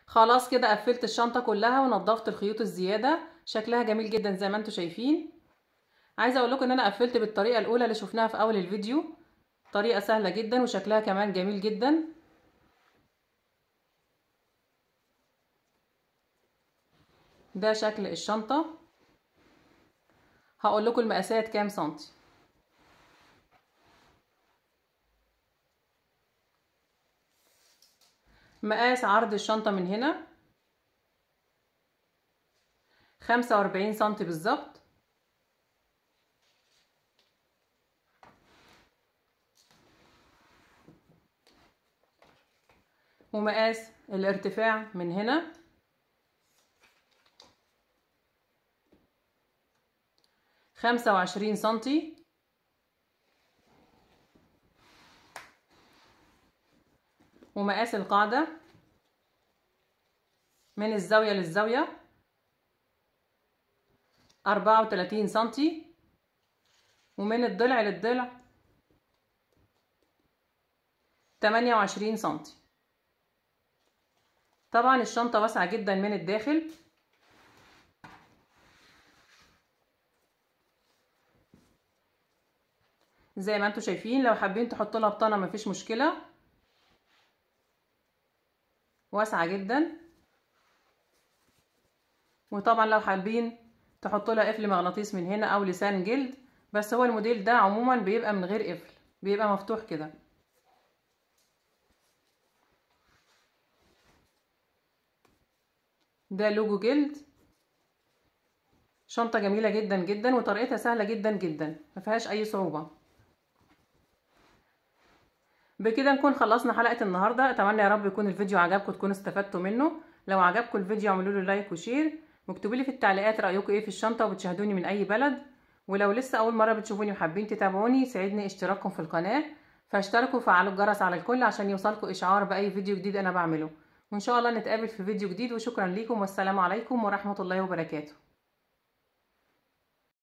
خلاص كده قفلت الشنطة كلها ونضفت الخيوط الزيادة، شكلها جميل جدا زي ما انتوا شايفين. عايزة اقول لكم ان انا قفلت بالطريقة الاولى اللي شفناها في اول الفيديو، طريقة سهلة جدا وشكلها كمان جميل جدا. ده شكل الشنطة. هقول لكم المقاسات كام سنتي. مقاس عرض الشنطة من هنا 45 سنتي بالظبط. ومقاس الارتفاع من هنا 25 سنتي. ومقاس القاعدة من الزاوية للزاوية 34 سنتي. ومن الضلع للضلع 28 سنتي. طبعا الشنطة واسعة جدا من الداخل. زي ما انتوا شايفين، لو حابين تحطوا لها بطانة مفيش مشكلة، واسعة جدا. وطبعا لو حابين تحطوا لها قفل مغناطيس من هنا او لسان جلد، بس هو الموديل ده عموما بيبقى من غير قفل، بيبقى مفتوح كده. ده لوجو جلد. شنطة جميلة جدا جدا وطريقتها سهلة جدا جدا، ما فيهاش اي صعوبة. بكده نكون خلصنا حلقة النهاردة. اتمنى يا رب يكون الفيديو عجبكم، تكونوا استفدتوا منه. لو عجبكم الفيديو اعملوا له لايك وشير، واكتبوا لي في التعليقات رأيكم ايه في الشنطة، وبتشاهدوني من اي بلد. ولو لسه اول مرة بتشوفوني وحابين تتابعوني، يسعدني اشتراككم في القناة، فاشتركوا وفعلوا الجرس على الكل عشان يوصلكم اشعار باي فيديو جديد انا بعمله. وان شاء الله نتقابل في فيديو جديد، وشكرا ليكم والسلام عليكم ورحمة الله وبركاته.